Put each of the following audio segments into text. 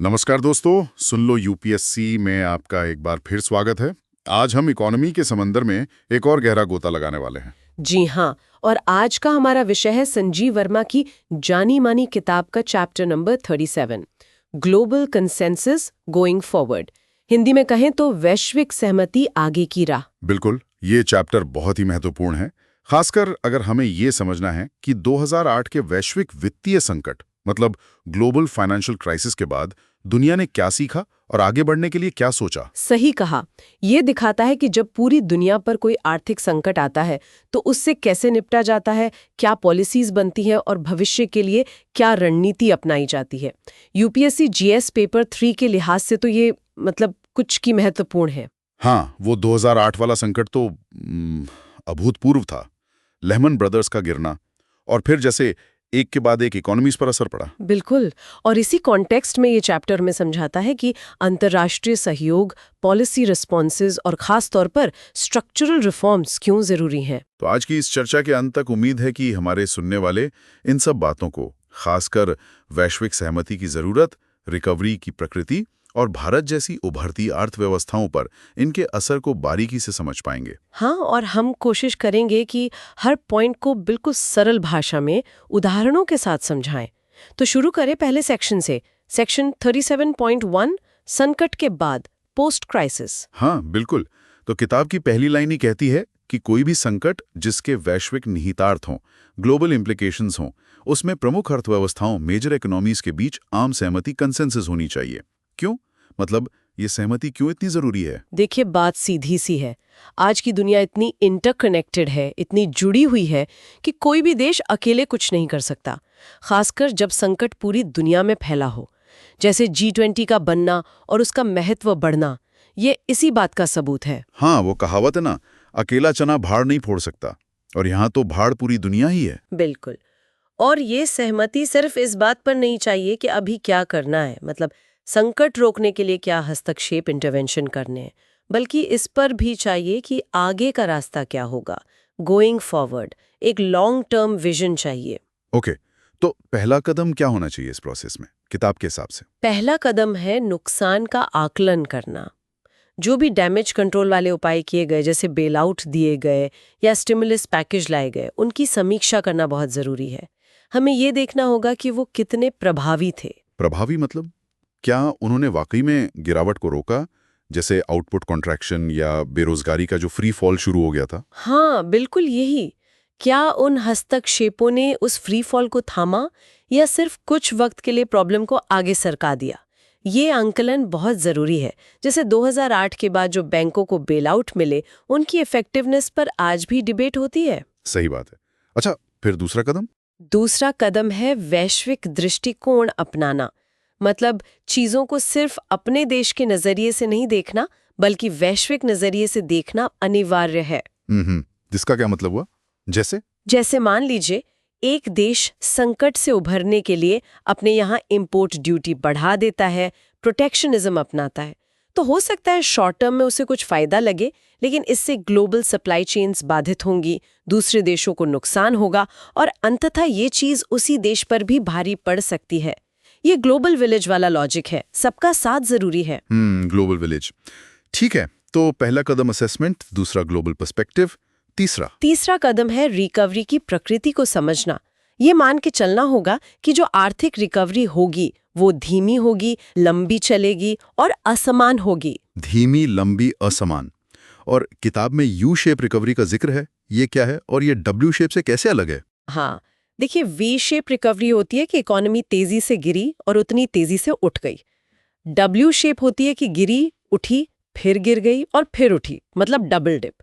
नमस्कार दोस्तों, सुन लो यूपीएससी में आपका एक बार फिर स्वागत है। आज हम इकोनॉमी के समंदर में एक और गहरा गोता लगाने वाले हैं। जी हाँ। और आज का हमारा विषय है संजीव वर्मा की जानी मानी किताब का chapter number 37, global consensus going forward. Hindi में कहें तो वैश्विक सहमति आगे की राह। बिल्कुल, ये चैप्टर बहुत ही महत्वपूर्ण है, खासकर अगर हमें ये समझना है कि 2008 के वैश्विक वित्तीय संकट मतलब ग्लोबल फाइनेंशियल क्राइसिस के बाद दुनिया ने क्या सीखा और आगे बढ़ने के लिए क्या सोचा। सही कहा। ये दिखाता है कि जब पूरी दुनिया पर कोई आर्थिक संकट आता है तो उससे कैसे निपटा जाता है, क्या पॉलिसीज बनती है और भविष्य के लिए क्या रणनीति अपनाई जाती है। यूपीएससी जीएस पेपर 3 के लिहाज से तो ये कुछ की महत्वपूर्ण है। हाँ, वो 2008 वाला संकट तो अभूतपूर्व था। लेहमन ब्रदर्स का गिरना और फिर जैसे एक के बाद एक इकोनॉमीज पर असर पड़ा। बिल्कुल। और इसी कॉन्टेक्स्ट में ये चैप्टर में समझाता है कि अंतर्राष्ट्रीय सहयोग, पॉलिसी रिस्पॉन्सेज और खास तौर पर स्ट्रक्चरल रिफॉर्म्स क्यों जरूरी हैं। तो आज की इस चर्चा के अंत तक उम्मीद है कि हमारे सुनने वाले इन सब बातों को, खासकर वैश्विक सहमति की जरूरत, रिकवरी की प्रकृति और भारत जैसी उभरती अर्थव्यवस्थाओं पर इनके असर को बारीकी से समझ पाएंगे। हाँ, और हम कोशिश करेंगे कि हर पॉइंट को बिल्कुल सरल भाषा में उदाहरणों के साथ समझाएं। तो शुरू करें पहले सेक्शन से, सेक्शन 37.1, संकट के बाद, पोस्ट क्राइसिस। हाँ बिल्कुल। तो किताब की पहली लाइन ही कहती है कि कोई भी संकट जिसके वैश्विक निहितार्थ हों, ग्लोबल इम्प्लीकेशंस हों, उसमें प्रमुख अर्थव्यवस्थाओं, मेजर इकोनॉमीज के बीच आम सहमति, कंसेंसस होनी चाहिए। क्यों? मतलब ये सहमति क्यों इतनी जरूरी है? देखिए, बात सीधी सी है। आज की दुनिया इतनी इंटरकनेक्टेड है, इतनी जुड़ी हुई है कि कोई भी देश अकेले कुछ नहीं कर सकता, खासकर जब संकट पूरी दुनिया में फैला हो। जैसे G20 का बनना और उसका महत्व बढ़ना, ये इसी बात का सबूत है। हाँ, वो कहावत है ना, अकेला चना भाड़ नहीं फोड़ सकता, और यहाँ तो भाड़ पूरी दुनिया ही है। बिल्कुल। और ये सहमति सिर्फ इस बात पर नहीं चाहिए कि अभी क्या करना है, संकट रोकने के लिए क्या हस्तक्षेप, इंटरवेंशन करने हैं, बल्कि इस पर भी चाहिए कि आगे का रास्ता क्या होगा, गोइंग फॉरवर्ड। एक लॉन्ग टर्म विजन चाहिए। ओके, तो पहला कदम क्या होना चाहिए इस प्रोसेस में किताब के हिसाब से? पहला कदम है नुकसान का आकलन करना। जो भी डैमेज कंट्रोल वाले उपाय किए गए, जैसे बेल आउट दिए गए या स्टिमुलस पैकेज लाए गए, उनकी समीक्षा करना बहुत जरूरी है। हमें ये देखना होगा कि वो कितने प्रभावी थे। प्रभावी मतलब क्या उन्होंने वाकई में गिरावट को रोका, जैसे आउटपुट कॉन्ट्रैक्शन या बेरोजगारी का जो फ्री फॉल शुरू हो गया था? हाँ, बिल्कुल यही। क्या उन हस्तक्षेपों ने उस फ्री फॉल को थामा या सिर्फ कुछ वक्त के लिए प्रॉब्लम को आगे सरका दिया? ये आंकलन बहुत जरूरी है। जैसे 2008 के बाद जो बैंकों को बेल आउट मिले, उनकी इफेक्टिवनेस पर आज भी डिबेट होती है। सही बात है। अच्छा, फिर दूसरा कदम? दूसरा कदम है वैश्विक दृष्टिकोण अपनाना। चीजों को सिर्फ अपने देश के नजरिए से नहीं देखना, बल्कि वैश्विक नजरिए से देखना अनिवार्य है। जिसका क्या मतलब हुआ? जैसे मान लीजिए, एक देश संकट से उभरने के लिए अपने यहाँ इंपोर्ट ड्यूटी बढ़ा देता है, प्रोटेक्शनिज्म अपनाता है, तो हो सकता है शॉर्ट टर्म में उसे कुछ फायदा लगे, लेकिन इससे ग्लोबल सप्लाई चेन्स बाधित होंगी, दूसरे देशों को नुकसान होगा और अंततः ये चीज उसी देश पर भी भारी पड़ सकती है। ये ग्लोबल विलेज वाला लॉजिक है, सबका साथ जरूरी है। ग्लोबल विलेज, ठीक है। तो पहला कदम असेसमेंट, दूसरा ग्लोबल पर्सपेक्टिव, तीसरा कदम है रिकवरी की प्रकृति को समझना। ये मान के चलना होगा कि जो आर्थिक रिकवरी होगी वो धीमी होगी, लंबी चलेगी और असमान होगी। धीमी, लंबी, असमान। और किताब में यू शेप रिकवरी का जिक्र है, ये क्या है और ये डब्ल्यू शेप से कैसे अलग है? हाँ, देखिए, वी शेप रिकवरी होती है कि इकोनॉमी तेजी से गिरी और उतनी तेजी से उठ गई। डब्ल्यू शेप होती है कि गिरी, उठी, फिर गिर गई और फिर उठी, डबल डिप।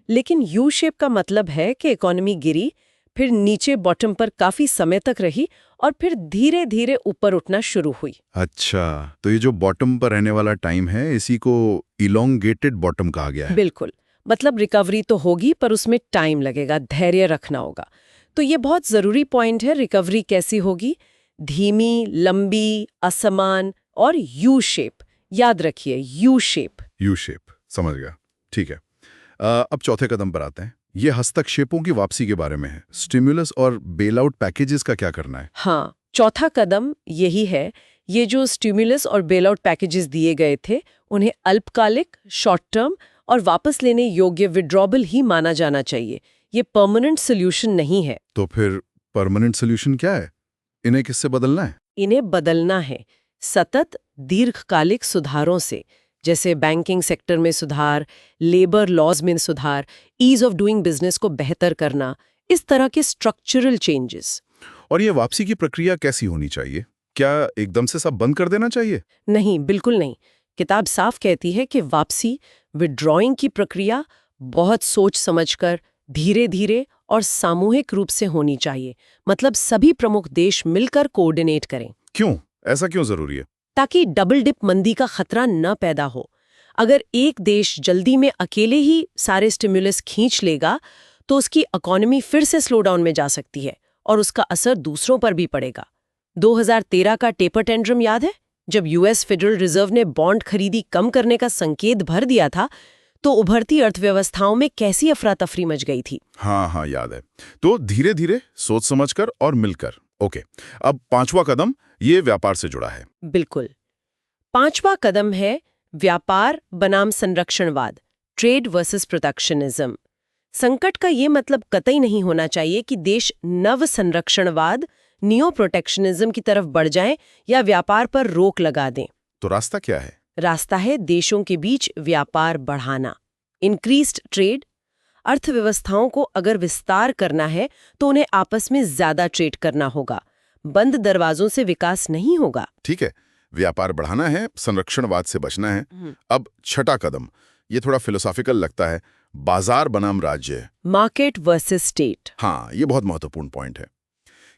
लेकिन यू शेप का मतलब है कि इकोनॉमी गिरी, फिर नीचे बॉटम पर काफी समय तक रही और फिर धीरे धीरे ऊपर उठना शुरू हुई। अच्छा, तो ये जो बॉटम पर रहने वाला टाइम है, इसी को इलोंगेटेड बॉटम कहा गया है। बिल्कुल। रिकवरी तो होगी पर उसमें टाइम लगेगा, धैर्य रखना होगा। तो ये बहुत जरूरी पॉइंट है। रिकवरी कैसी होगी? धीमी, लंबी, असमान और यू शेप। याद रखिए, यू शेप। यू शेप, समझ गया। ठीक है। अब चौथे कदम पर आते हैं। ये हस्तक्षेपों की वापसी के बारे में है। स्टिमुलस और बेल आउट पैकेजेस का क्या करना है? हाँ, चौथा कदम यही है ये जो स्टिमुलस और बेल आउट पैकेजेस दिए गए थे उन्हें अल्पकालिक, शॉर्ट टर्म और वापस लेने योग्य विड्रॉबल ही माना जाना चाहिए। ये परमानेंट सोल्यूशन नहीं है। तो फिर परमानेंट सोल्यूशन क्या है? इन्हें किससे बदलना है? इन्हें बदलना है सतत दीर्घकालिक सुधारों से, जैसे बैंकिंग सेक्टर में सुधार, लेबर लॉज में सुधार, ईज ऑफ डूइंग बिजनेस को बेहतर करना, इस तरह के स्ट्रक्चरल चेंजेस। और ये वापसी की प्रक्रिया कैसी होनी चाहिए? क्या एकदम से सब बंद कर देना चाहिए? नहीं, बिल्कुल नहीं। किताब साफ कहती है कि वापसी, विड्रॉइंग की प्रक्रिया बहुत सोच समझकर, धीरे धीरे और सामूहिक रूप से होनी चाहिए। मतलब सभी प्रमुख देश मिलकर कोऑर्डिनेट करें। क्यों? ऐसा क्यों जरूरी है? ताकि डबल डिप मंदी का खतरा न पैदा हो। अगर एक देश जल्दी में अकेले ही सारे स्टिमुलस खींच लेगा तो उसकी इकोनॉमी फिर से स्लो डाउन में जा सकती है और उसका असर दूसरों पर भी पड़ेगा। 2013 का टेपर टेंट्रम याद है? जब यूएस फेडरल रिजर्व ने बॉन्ड खरीदी कम करने का संकेत भर दिया था तो उभरती अर्थव्यवस्थाओं में कैसी अफरा तफरी मच गई थी। हाँ, याद है। तो धीरे धीरे, सोच समझकर और मिलकर। ओके, अब 5वां कदम ये व्यापार से जुड़ा है। बिल्कुल। 5वां कदम है व्यापार बनाम संरक्षणवाद, ट्रेड वर्सेस प्रोटेक्शनिज्म। संकट का ये मतलब कतई नहीं होना चाहिए कि देश नव संरक्षणवाद, नियो प्रोटेक्शनिज्म की तरफ बढ़ जाएं या व्यापार पर रोक लगा दें। तो रास्ता क्या है? रास्ता है देशों के बीच व्यापार बढ़ाना, इंक्रीज्ड ट्रेड। अर्थव्यवस्थाओं को अगर विस्तार करना है तो उन्हें आपस में ज्यादा ट्रेड करना होगा। बंद दरवाजों से विकास नहीं होगा। ठीक है, व्यापार बढ़ाना है, संरक्षणवाद से बचना है। अब 6वां कदम, ये थोड़ा फिलोसॉफिकल लगता है, बाजार बनाम राज्य, मार्केट वर्सेस स्टेट। हाँ, ये बहुत महत्वपूर्ण पॉइंट है।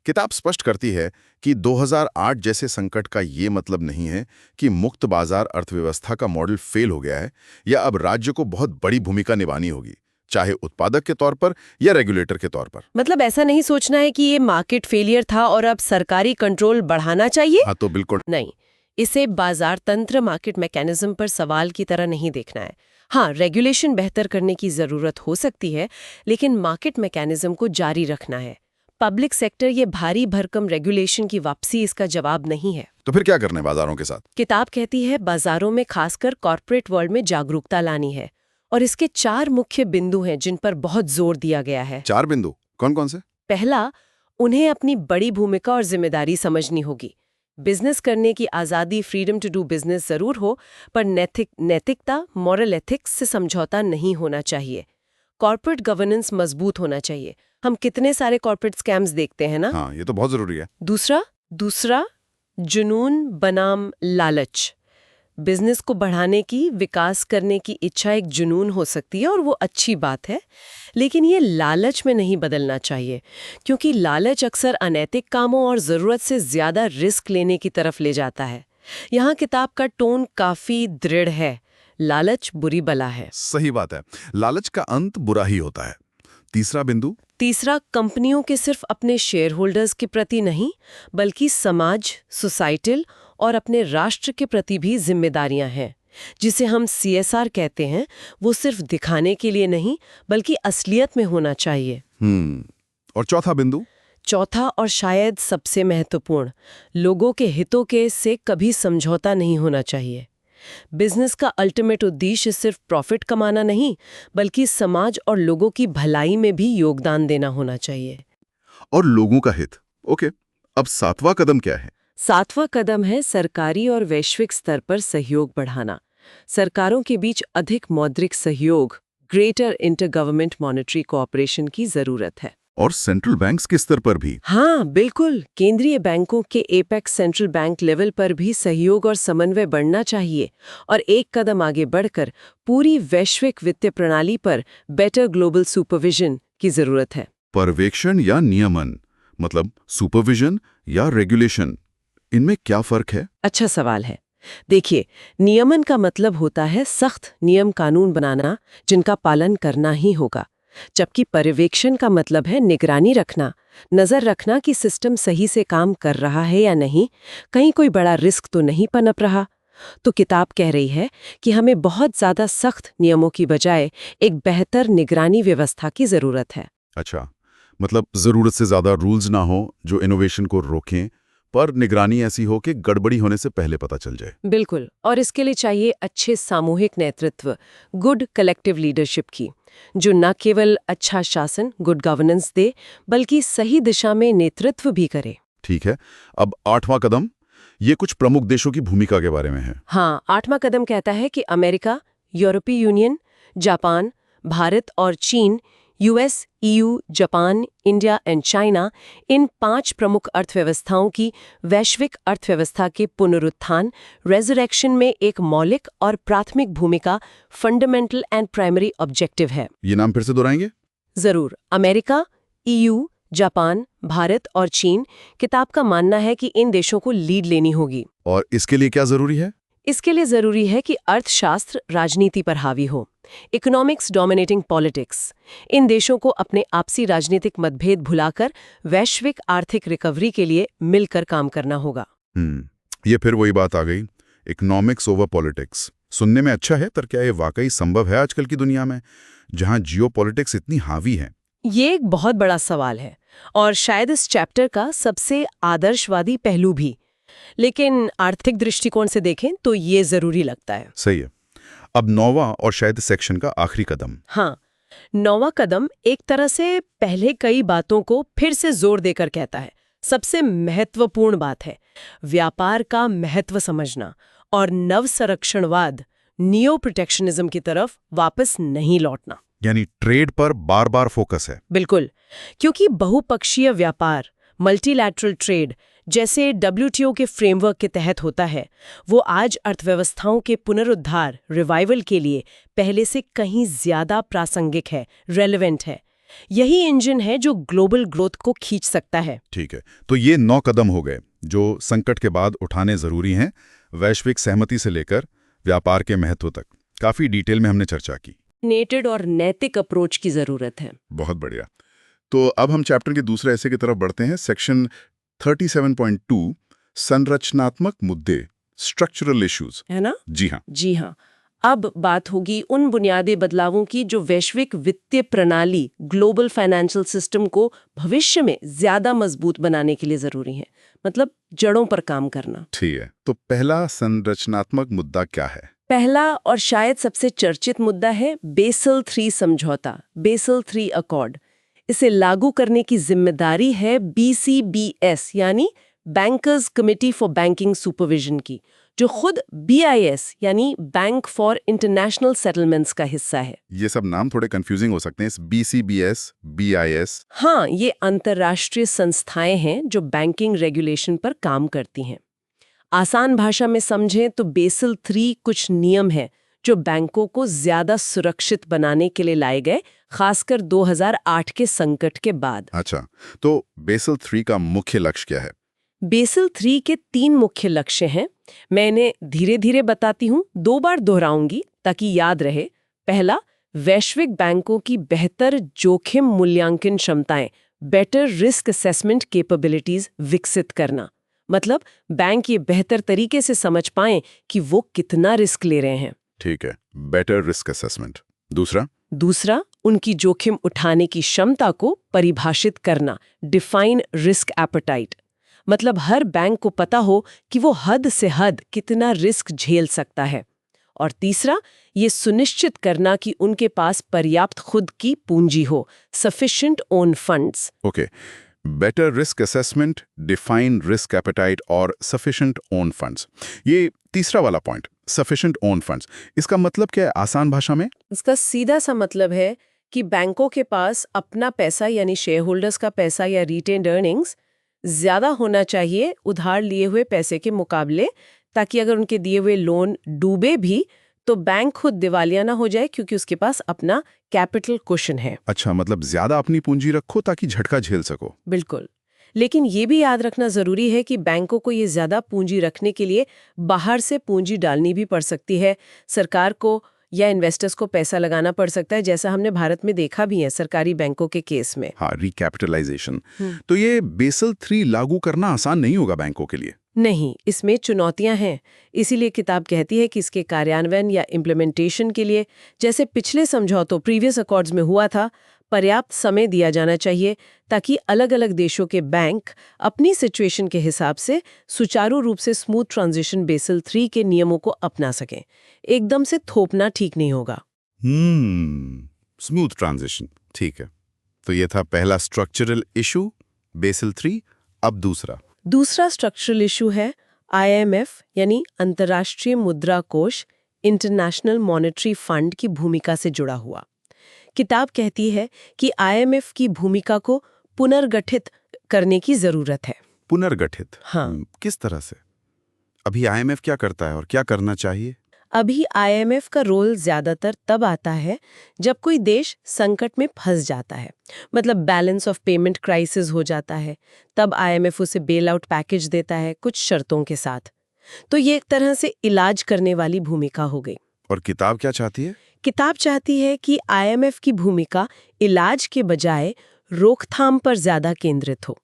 किताब स्पष्ट करती है कि 2008 जैसे संकट का ये मतलब नहीं है कि मुक्त बाजार अर्थव्यवस्था का मॉडल फेल हो गया है या अब राज्य को बहुत बड़ी भूमिका निभानी होगी, चाहे उत्पादक के तौर पर या रेगुलेटर के तौर पर। मतलब ऐसा नहीं सोचना है कि ये मार्केट फेलियर था और अब सरकारी कंट्रोल बढ़ाना चाहिए। हाँ, तो बिल्कुल नहीं, इसे बाजार तंत्र, मार्केट मैकेनिज्म पर सवाल की तरह नहीं देखना है। हाँ, रेगुलेशन बेहतर करने की जरूरत हो सकती है, लेकिन मार्केट मैकेनिज्म को जारी रखना है। पब्लिक सेक्टर ये भारी भरकम रेगुलेशन की वापसी इसका जवाब नहीं है। तो फिर क्या करना है बाजारों के साथ? किताब कहती है बाजारों में खासकर कॉर्पोरेट वर्ल्ड में जागरूकता लानी है और इसके 4 मुख्य बिंदु हैं जिन पर बहुत जोर दिया गया है। 4 बिंदु कौन कौन से? पहला, उन्हें अपनी बड़ी भूमिका और जिम्मेदारी समझनी होगी। बिजनेस करने की आज़ादी, फ्रीडम टू डू बिजनेस जरूर हो, पर नैतिकता, मॉरल एथिक्स से समझौता नहीं होना चाहिए। कॉर्पोरेट गवर्नेंस मजबूत होना चाहिए। हम कितने सारे कॉर्पोरेट स्कैम्स देखते हैं ना। हाँ, ये तो बहुत जरूरी है। दूसरा जुनून बनाम लालच। बिजनेस को बढ़ाने की, विकास करने की इच्छा एक जुनून हो सकती है और वो अच्छी बात है, लेकिन ये लालच में नहीं बदलना चाहिए, क्योंकि लालच अक्सर अनैतिक कामों और ज़रूरत से ज़्यादा रिस्क लेने की तरफ ले जाता है। यहाँ किताब का टोन काफ़ी दृढ़ है, लालच बुरी बला है। सही बात है, लालच का अंत बुरा ही होता है। तीसरा बिंदु? तीसरा, कंपनियों के सिर्फ अपने शेयर होल्डर्स के प्रति नहीं, बल्कि समाज, सोसाइटल और अपने राष्ट्र के प्रति भी जिम्मेदारियां हैं, जिसे हम CSR कहते हैं। वो सिर्फ दिखाने के लिए नहीं, बल्कि असलियत में होना चाहिए। और चौथा बिंदु? चौथा और शायद सबसे महत्वपूर्ण, लोगों के हितों के से कभी समझौता नहीं होना चाहिए। बिजनेस का अल्टीमेट उद्देश्य सिर्फ प्रॉफिट कमाना नहीं, बल्कि समाज और लोगों की भलाई में भी योगदान देना होना चाहिए। और लोगों का हित। ओके, अब 7वां कदम क्या है? 7वां कदम है सरकारी और वैश्विक स्तर पर सहयोग बढ़ाना। सरकारों के बीच अधिक मौद्रिक सहयोग, ग्रेटर इंटरगवर्नमेंट मॉनेटरी कोऑपरेशन की जरूरत है। और सेंट्रल बैंक्स के स्तर पर भी? हाँ, बिल्कुल। केंद्रीय बैंकों के एपेक्स सेंट्रल बैंक लेवल पर भी सहयोग और समन्वय बढ़ना चाहिए। और एक कदम आगे बढ़कर पूरी वैश्विक वित्तीय प्रणाली पर बेटर ग्लोबल सुपरविजन की जरूरत है। पर्यवेक्षण या नियमन, मतलब सुपरविजन या रेगुलेशन, इनमें क्या फर्क है? अच्छा सवाल है। देखिए, नियमन का मतलब होता है सख्त नियम कानून बनाना जिनका पालन करना ही होगा, जबकि पर्यवेक्षण का मतलब है निगरानी रखना, नजर रखना कि सिस्टम सही से काम कर रहा है या नहीं, कहीं कोई बड़ा रिस्क तो नहीं पनप रहा। तो किताब कह रही है कि हमें बहुत ज्यादा सख्त नियमों की बजाय एक बेहतर निगरानी व्यवस्था की जरूरत है। अच्छा, मतलब जरूरत से ज्यादा रूल्स ना हो जो इनोवेशन को रोकें, पर निगरानी ऐसी हो कि गड़बड़ी होने से पहले पता चल जाए। बिल्कुल, और इसके लिए चाहिए अच्छे सामूहिक नेतृत्व, गुड कलेक्टिव लीडरशिप की, जो न केवल अच्छा शासन, गुड गवर्नेंस दे, बल्कि सही दिशा में नेतृत्व भी करे। ठीक है, अब 8वां कदम, ये कुछ प्रमुख देशों की भूमिका के बारे में है। हाँ, 8वां कदम कहता है कि अमेरिका, यूरोपीय यूनियन, जापान, भारत और China, US, EU, Japan, India and China, इन 5 प्रमुख अर्थव्यवस्थाओं की वैश्विक अर्थव्यवस्था के पुनरुत्थान, रेजरेक्शन में एक मौलिक और प्राथमिक भूमिका, फंडामेंटल एंड प्राइमरी ऑब्जेक्टिव है। ये नाम फिर से दोहराएंगे? जरूर। अमेरिका, ईयू, जापान, भारत और चीन, किताब का मानना है कि इन देशों को लीड लेनी होगी। और इसके लिए क्या जरूरी है? इसके लिए जरूरी है कि अर्थशास्त्र राजनीति पर हावी हो, इकोनॉमिक्स डोमिनेटिंग पॉलिटिक्स। इन देशों को अपने आपसी राजनीतिक मतभेद भुलाकर वैश्विक आर्थिक रिकवरी के लिए मिलकर काम करना होगा। ये फिर वही बात आ गई, इकोनॉमिक्स ओवर पॉलिटिक्स। सुनने में अच्छा है, पर क्या ये वाकई संभव है आजकल की दुनिया में, जहां जियोपॉलिटिक्स इतनी हावी है? ये एक बहुत बड़ा सवाल है, और शायद इस चैप्टर का सबसे आदर्शवादी पहलू भी। लेकिन आर्थिक दृष्टिकोण से देखें तो ये जरूरी लगता है। सही है। अब 9वां और शायद सेक्शन का आखिरी कदम। हाँ, 9वां कदम एक तरह से पहले कई बातों को फिर से जोर देकर कहता है। सबसे महत्वपूर्ण बात है व्यापार का महत्व समझना और नव संरक्षणवाद, नियो प्रोटेक्शनिज्म की तरफ वापस नहीं लौटना। यानी ट्रेड पर बार-बार फोकस है। बिल्कुल, क्योंकि बहुपक्षीय व्यापार, मल्टीलैटरल ट्रेड, जैसे WTO के फ्रेमवर्क के तहत होता है, वो आज अर्थव्यवस्थाओं के पुनरुद्धार, रिवाइवल के लिए पहले से कहीं ज्यादा प्रासंगिक है, रेलेवेंट है। यही इंजन है जो ग्लोबल ग्रोथ को खींच सकता है। ठीक है, तो ये 9 कदम हो गए जो संकट के बाद उठाने जरूरी हैं, वैश्विक सहमति से लेकर व्यापार के महत्व तक। काफी डिटेल में हमने चर्चा की। नेटेड और नैतिक अप्रोच की जरूरत है। बहुत बढ़िया। तो अब हम चैप्टर के दूसरे हिस्से की तरफ बढ़ते हैं। सेक्शन 37.2 संरचनात्मक मुद्दे, स्ट्रक्चरल इश्यूज, है ना? जी हाँ। जी हाँ। अब बात होगी उन बुनियादी बदलावों की जो वैश्विक वित्तीय प्रणाली, ग्लोबल फाइनेंशियल सिस्टम को भविष्य में ज्यादा मजबूत बनाने के लिए जरूरी है, मतलब जड़ों पर काम करना। ठीक है, तो पहला संरचनात्मक मुद्दा क्या है? पहला और शायद सबसे चर्चित मुद्दा है बेसल 3 समझौता, बेसल 3 अकॉर्ड। इसे लागू करने की जिम्मेदारी है BCBS यानी bankers committee for banking supervision की, जो खुद BIS यानी बैंक फॉर इंटरनेशनल सेटलमेंट्स का हिस्सा है। ये सब नाम थोड़े कंफ्यूजिंग हो सकते हैं, इस BCBS, BIS। हाँ, ये अंतर्राष्ट्रीय संस्थाएं हैं जो बैंकिंग रेगुलेशन पर काम करती हैं। आसान भाषा में समझें तो बेसल 3 कुछ नियम हैं जो बैंकों को ज्यादा सुरक्षित बनाने के लिए लाए गए, खासकर 2008 के संकट के बाद। अच्छा, तो बेसल 3 का मुख्य लक्ष्य क्या है? बेसल 3 के 3 मुख्य लक्ष्य हैं। मैं इन्हें धीरे धीरे बताती हूँ, 2 बार दोहराऊंगी ताकि याद रहे। पहला, वैश्विक बैंकों की बेहतर जोखिम मूल्यांकन क्षमताएं, बेटर रिस्क असेसमेंट कैपेबिलिटीज विकसित करना। मतलब बैंक ये बेहतर तरीके से समझ पाएं कि वो कितना रिस्क ले रहे हैं। ठीक है, बेटर रिस्क असेसमेंट। दूसरा, उनकी जोखिम उठाने की क्षमता को परिभाषित करना, डिफाइन रिस्क एपेटाइट। मतलब हर बैंक को पता हो कि वो हद से हद कितना रिस्क झेल सकता है। और तीसरा, ये सुनिश्चित करना कि उनके पास पर्याप्त खुद की पूंजी हो, sufficient own funds. Okay, better risk assessment, define risk appetite और सफिशिएंट ओन फंड्स। ये तीसरा वाला पॉइंट, सफिशिएंट ओन फंड्स, इसका मतलब क्या है आसान भाषा में? इसका सीधा सा मतलब है कि बैंकों के पास अपना पैसा यानी शेयर होल्डर्स का पैसा या रिटेन्ड अर्निंग्स ज्यादा होना चाहिए उधार लिए हुए पैसे के मुकाबले, ताकि अगर उनके दिए हुए लोन डूबे भी तो बैंक खुद दिवालिया ना हो जाए, क्योंकि उसके पास अपना कैपिटल कुशन है। अच्छा, मतलब ज्यादा अपनी पूंजी रखो ताकि झटका झेल सको। बिल्कुल, लेकिन ये भी याद रखना जरूरी है कि बैंकों को ये ज्यादा पूंजी रखने के लिए बाहर से पूंजी डालनी भी पड़ सकती है। सरकार को या इन्वेस्टर्स को पैसा लगाना पड़ सकता है, जैसा हमने भारत में देखा भी है सरकारी बैंकों के केस में। हाँ, रिकैपिटलाइजेशन। तो ये बेसल 3 लागू करना आसान नहीं होगा बैंकों के लिए। नहीं, इसमें चुनौतियां हैं। इसीलिए किताब कहती है कि इसके कार्यान्वयन या इम्प्लीमेंटेशन के लिए, जैसे पिछले समझौतों प्रीवियस अकॉर्ड्स में हुआ था, पर्याप्त समय दिया जाना चाहिए ताकि अलग-अलग देशों के बैंक अपनी सिचुएशन के हिसाब से सुचारू रूप से स्मूथ ट्रांजिशन बेसल 3 के नियमों को अपना सकें। एकदम से थोपना ठीक नहीं होगा। स्मूथ ट्रांजिशन, ठीक है। तो ये था पहला स्ट्रक्चरल इशू, बेसल 3। अब दूसरा स्ट्रक्चरल इशू है IMF यानी अंतर्राष्ट्रीय मुद्रा कोष, इंटरनेशनल मॉनेटरी फंड की भूमिका से जुड़ा हुआ। किताब कहती है कि IMF की भूमिका को पुनर्गठित करने की जरूरत है। पुनर्गठित? हाँ। किस तरह से? अभी IMF क्या करता है और क्या करना चाहिए? अभी IMF का रोल ज्यादातर तब आता है जब कोई देश संकट में फंस जाता है, मतलब बैलेंस ऑफ पेमेंट क्राइसिस हो जाता है, तब IMF उसे बेल आउट पैकेज देता है कुछ शर्तों के साथ। तो ये एक तरह से इलाज करने वाली भूमिका हो गई। और किताब क्या चाहती है? किताब चाहती है कि IMF की भूमिका इलाज के बजाय रोकथाम पर ज्यादा केंद्रित हो,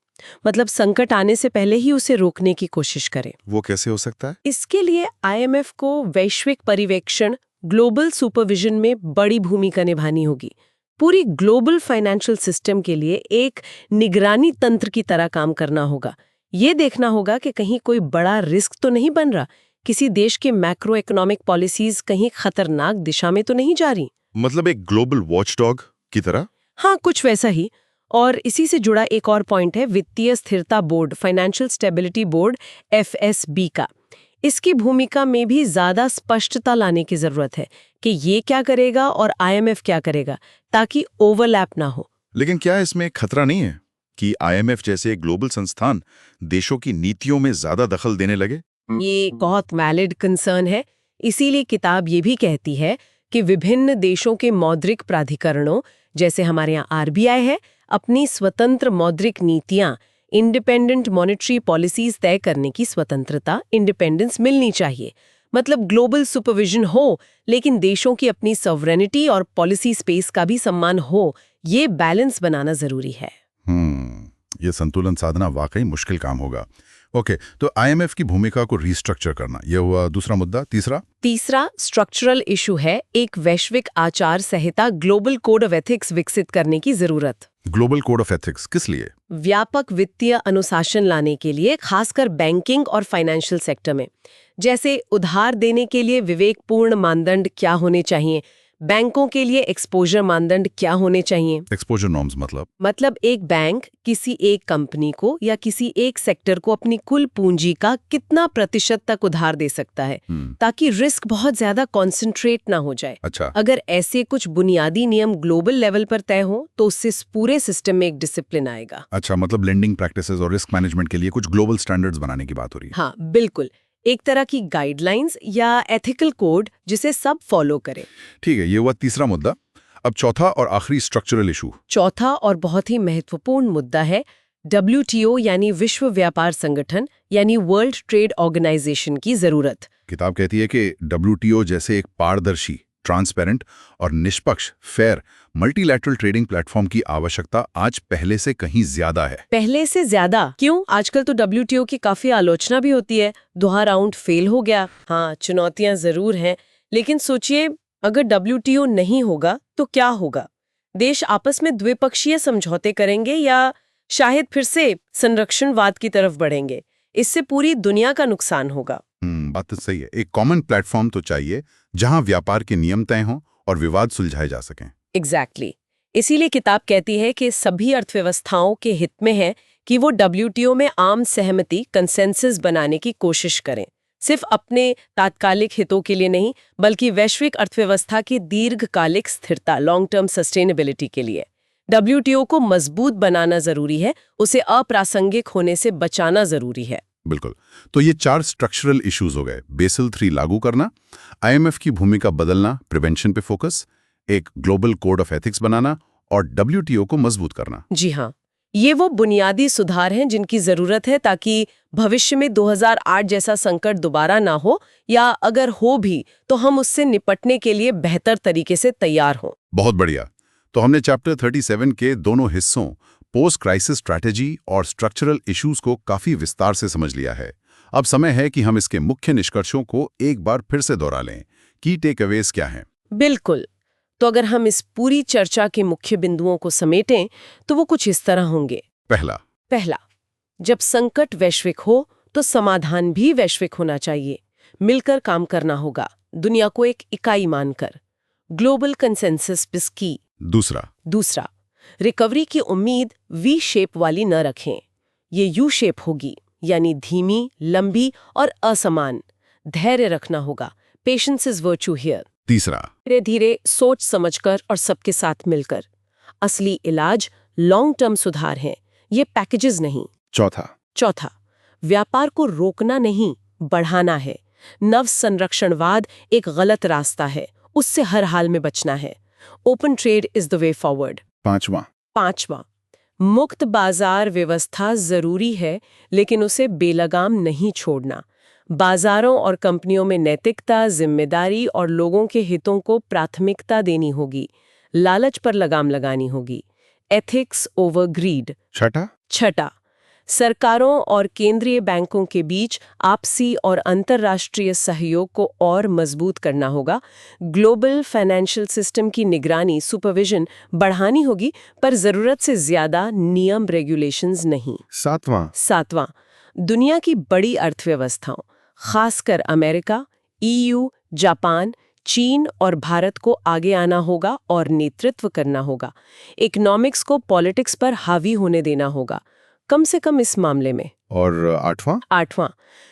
मतलब संकट आने से पहले ही उसे रोकने की कोशिश करे। वो कैसे हो सकता है? इसके लिए IMF को वैश्विक पर्यवेक्षण, ग्लोबल सुपरविजन में बड़ी भूमिका निभानी होगी। पूरी ग्लोबल फाइनेंशियल सिस्टम के लिए एक निगरानी तंत्र की तरह काम करना होगा। ये देखना होगा कि कहीं कोई बड़ा रिस्क तो नहीं बन रहा, किसी देश के मैक्रो इकोनॉमिक पॉलिसीज कहीं खतरनाक दिशा में तो नहीं जा रही। मतलब एक ग्लोबल वॉचडॉग की तरह? हाँ, कुछ वैसा ही। और इसी से जुड़ा एक और पॉइंट है वित्तीय स्थिरता board, financial stability board, FSB का। इसकी भूमिका में भी ज्यादा स्पष्टता लाने की जरूरत है कि ये क्या करेगा और IMF क्या करेगा, ताकि ओवरलैप ना हो। लेकिन क्या इसमें खतरा नहीं है कि IMF जैसे एक ग्लोबल संस्थान देशों की नीतियों में ज्यादा दखल देने लगे? ये बहुत वैलिड कंसर्न है। इसीलिए किताब ये भी कहती है कि विभिन्न देशों के मौद्रिक प्राधिकरणों, जैसे हमारे यहाँ RBI है, अपनी स्वतंत्र मौद्रिक नीतियां, इंडिपेंडेंट मॉनेटरी पॉलिसीज तय करने की स्वतंत्रता, इंडिपेंडेंस मिलनी चाहिए। मतलब ग्लोबल सुपरविजन हो, लेकिन देशों की अपनी सॉवरेनिटी और पॉलिसी स्पेस का भी सम्मान हो। ये बैलेंस बनाना जरूरी है। ये संतुलन साधना वाकई मुश्किल काम होगा। ओके, तो IMF की भूमिका को रीस्ट्रक्चर करना, यह हुआ दूसरा मुद्दा। तीसरा स्ट्रक्चरल इशू है एक वैश्विक आचार संहिता, ग्लोबल कोड ऑफ एथिक्स विकसित करने की जरूरत। ग्लोबल कोड ऑफ एथिक्स किस लिए? व्यापक वित्तीय अनुशासन लाने के लिए, खासकर बैंकिंग और फाइनेंशियल सेक्टर में। जैसे उधार देने के लिए विवेकपूर्ण मानदंड क्या होने चाहिए, बैंकों के लिए एक्सपोजर मानदंड क्या होने चाहिए। एक्सपोजर नॉर्म्स मतलब एक बैंक किसी एक कंपनी को या किसी एक सेक्टर को अपनी कुल पूंजी का कितना प्रतिशत तक उधार दे सकता है, ताकि रिस्क बहुत ज्यादा कॉन्सेंट्रेट ना हो जाए। अच्छा। अगर ऐसे कुछ बुनियादी नियम ग्लोबल लेवल पर तय हो तो उससे पूरे सिस्टम में एक डिसिप्लिन आएगा। अच्छा, मतलब लेंडिंग प्रैक्टिसेस और रिस्क मैनेजमेंट के लिए कुछ ग्लोबल स्टैंडर्ड्स बनाने की बात हो रही है। हाँ, बिल्कुल। एक तरह की गाइडलाइंस या एथिकल कोड जिसे सब फॉलो करें। ठीक है, ये हुआ तीसरा मुद्दा। अब चौथा और आखिरी स्ट्रक्चरल इशू। चौथा और बहुत ही महत्वपूर्ण मुद्दा है WTO यानी विश्व व्यापार संगठन यानी वर्ल्ड ट्रेड ऑर्गेनाइजेशन की जरूरत। किताब कहती है कि WTO जैसे एक पारदर्शी, ट्रांसपेरेंट और निष्पक्ष, फेयर मल्टीलैटरल ट्रेडिंग प्लेटफॉर्म की आवश्यकता आज पहले से कहीं ज्यादा है। पहले से ज्यादा क्यों? आजकल तो WTO की काफी आलोचना भी होती है, दोहा राउंड फेल हो गया। हाँ, चुनौतियां जरूर हैं, लेकिन सोचिए अगर WTO नहीं होगा तो क्या होगा? देश आपस में द्विपक्षीय समझौते करेंगे या शायद फिर से संरक्षणवाद की तरफ बढ़ेंगे। इससे पूरी दुनिया का नुकसान होगा। बात तो सही है। एक कॉमन प्लेटफॉर्म तो चाहिए जहां व्यापार के नियम तय हों और विवाद सुलझाए जा सकें। एग्जैक्टली। इसीलिए किताब कहती है कि सभी अर्थव्यवस्थाओं के हित में है कि वो WTO में आम सहमति, कंसेंसस बनाने की कोशिश करें, सिर्फ अपने तात्कालिक हितों के लिए नहीं, बल्कि वैश्विक अर्थव्यवस्था की दीर्घकालिक स्थिरता, लॉन्ग टर्म सस्टेनेबिलिटी के लिए। WTO को मजबूत बनाना जरूरी है, उसे अप्रासंगिक होने से बचाना जरूरी है। बिल्कुल। तो ये 4 स्ट्रक्चरल इश्यूज हो गए। बेसल 3 लागू करना, IMF की भूमिका बदलना, प्रिवेंशन पे फोकस, एक ग्लोबल कोड ऑफ एथिक्स बनाना और WTO को मजबूत करना। जी हाँ, ये वो बुनियादी सुधार हैं जिनकी जरूरत है ताकि भविष्य में 2008 जैसा संकट दोबारा ना हो, या अगर हो भी तो हम उससे निपटने के लिए बेहतर तरीके से तैयार हों। बहुत बढ़िया। तो हमने चैप्टर 37 के दोनों हिस्सों, पोस्ट क्राइसिस स्ट्रैटेजी और स्ट्रक्चरल इश्यूज को काफी विस्तार से समझ लिया है। अब समय है कि हम इसके मुख्य निष्कर्षों को एक बार फिर से दोहरा लें। की टेकअवेज क्या हैं? बिल्कुल। तो अगर हम इस पूरी चर्चा के मुख्य बिंदुओं को समेटें तो वो कुछ इस तरह होंगे। पहला, जब संकट वैश्विक हो तो समाधान भी वैश्विक होना चाहिए। मिलकर काम करना होगा, दुनिया को एक इकाई मानकर। ग्लोबल कंसेंसस बिस की। दूसरा, रिकवरी की उम्मीद वी शेप वाली न रखें। ये यू शेप होगी, यानी धीमी, लंबी और असमान। धैर्य रखना होगा। Patience is virtue here. तीसरा, धीरे धीरे सोच समझकर और सबके साथ मिलकर। असली इलाज लॉन्ग टर्म सुधार है, ये पैकेजेस नहीं। चौथा, व्यापार को रोकना नहीं, बढ़ाना है। नव संरक्षणवाद एक गलत रास्ता है, उससे हर हाल में बचना है। Open trade is the way forward. पांचवा, मुक्त बाजार व्यवस्था जरूरी है, लेकिन उसे बेलगाम नहीं छोड़ना। बाजारों और कंपनियों में नैतिकता, जिम्मेदारी और लोगों के हितों को प्राथमिकता देनी होगी। लालच पर लगाम लगानी होगी। Ethics over greed. छठा, सरकारों और केंद्रीय बैंकों के बीच आपसी और अंतर्राष्ट्रीय सहयोग को और मजबूत करना होगा। ग्लोबल फाइनेंशियल सिस्टम की निगरानी, सुपरविजन बढ़ानी होगी, पर जरूरत से ज्यादा नियम, रेगुलेशंस नहीं। सातवां, दुनिया की बड़ी अर्थव्यवस्थाओं, खासकर अमेरिका, EU, जापान, चीन और भारत को आगे आना होगा और नेतृत्व करना होगा। इकोनॉमिक्स को पॉलिटिक्स पर हावी होने देना होगा, कम से कम इस मामले में। और आठवां,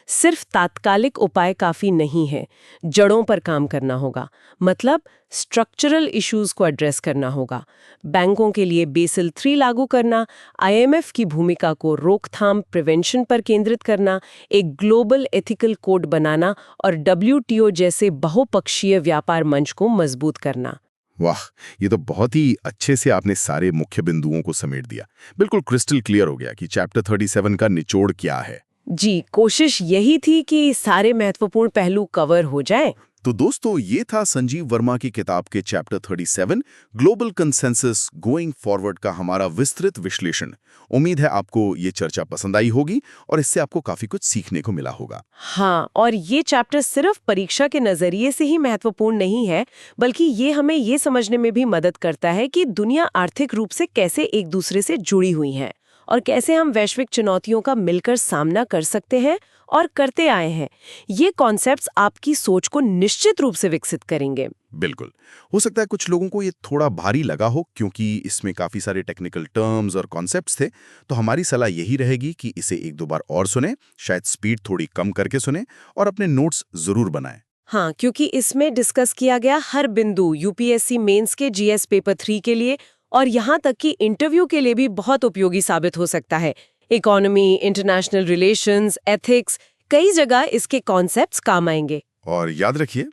सिर्फ तात्कालिक उपाय काफी नहीं है, जड़ों पर काम करना होगा। मतलब स्ट्रक्चरल इश्यूज को एड्रेस करना होगा। बैंकों के लिए बेसल 3 लागू करना, IMF की भूमिका को रोकथाम, प्रिवेंशन पर केंद्रित करना, एक ग्लोबल एथिकल कोड बनाना और WTO जैसे बहुपक्षीय व्यापार मंच को मजबूत करना। वाह, ये तो बहुत ही अच्छे से आपने सारे मुख्य बिंदुओं को समेट दिया। बिल्कुल क्रिस्टल क्लियर हो गया कि चैप्टर 37 का निचोड़ क्या है। जी, कोशिश यही थी कि सारे महत्वपूर्ण पहलू कवर हो जाएं। तो दोस्तों, ये था संजीव वर्मा की किताब के chapter 37 global consensus going forward का हमारा विस्तृत विश्लेषण। उम्मीद है आपको ये चर्चा पसंद आई होगी और इससे आपको काफी कुछ सीखने को मिला होगा। हाँ, और ये चैप्टर सिर्फ परीक्षा के नजरिए से ही महत्वपूर्ण नहीं है, बल्कि ये हमें ये समझने में भी मदद करता है कि दुनिया आर्थिक रूप से कैसे एक दूसरे से जुड़ी हुई है और कैसे हम वैश्विक चुनौतियों का मिलकर सामना कर सकते हैं और करते आए हैं। ये कॉन्सेप्ट्स आपकी सोच को निश्चित रूप से विकसित करेंगे। बिल्कुल। हो सकता है कुछ लोगों को ये थोड़ा भारी लगा हो, क्योंकि इसमें काफी सारे टेक्निकल टर्म्स और कॉन्सेप्ट्स थे। तो हमारी सलाह यही रहेगी कि इसे 1-2 बार और सुने, शायद स्पीड थोड़ी कम करके सुने और अपने नोट्स जरूर बनाएं। हाँ, क्योंकि इसमें डिस्कस किया गया हर बिंदु UPSC मेंस के GS पेपर 3 के लिए और यहाँ तक कि इंटरव्यू के लिए भी बहुत उपयोगी साबित हो सकता है। इकोनॉमी, इंटरनेशनल रिलेशंस, एथिक्स, कई जगह इसके कॉन्सेप्ट्स काम आएंगे। और याद रखिए,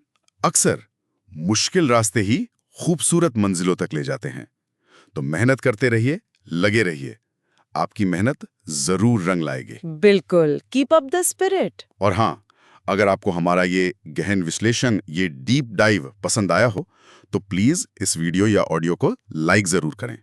अक्सर मुश्किल रास्ते ही खूबसूरत मंजिलों तक ले जाते हैं। तो मेहनत करते रहिए, लगे रहिए, आपकी मेहनत जरूर रंग लाएगी। बिल्कुल, कीप अप द स्पिरिट। और हाँ, अगर आपको हमारा ये गहन विश्लेषण, ये डीप डाइव पसंद आया हो तो प्लीज इस वीडियो या ऑडियो को लाइक जरूर करें।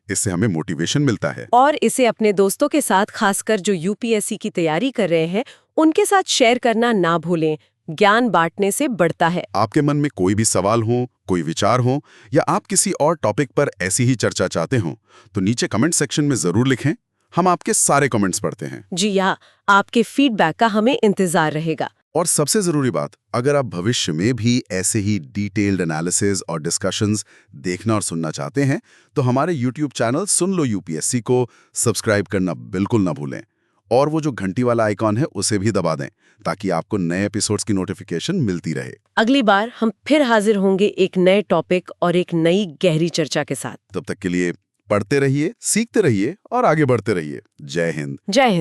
इससे हमें मोटिवेशन मिलता है। और इसे अपने दोस्तों के साथ, खासकर जो UPSC की तैयारी कर रहे हैं, उनके साथ शेयर करना ना भूलें। ज्ञान बांटने से बढ़ता है। आपके मन में कोई भी सवाल हो, कोई विचार हो या आप किसी और टॉपिक पर ऐसी ही चर्चा चाहते हो तो नीचे कमेंट सेक्शन में जरूर लिखें। हम आपके सारे कमेंट्स पढ़ते हैं। जी हाँ, आपके फीडबैक का हमें इंतजार रहेगा। और सबसे जरूरी बात, अगर आप भविष्य में भी ऐसे ही डिटेल्ड एनालिसिस और डिस्कशंस देखना और सुनना चाहते हैं तो हमारे YouTube चैनल सुन लो UPSC को सब्सक्राइब करना बिल्कुल ना भूलें। और वो जो घंटी वाला आइकॉन है उसे भी दबा दें ताकि आपको नए एपिसोड्स की नोटिफिकेशन मिलती रहे। अगली बार हम फिर हाजिर होंगे एक नए टॉपिक और एक नई गहरी चर्चा के साथ। तब तक के लिए पढ़ते रहिए, सीखते रहिए और आगे बढ़ते रहिए। जय हिंद। जय हिंद।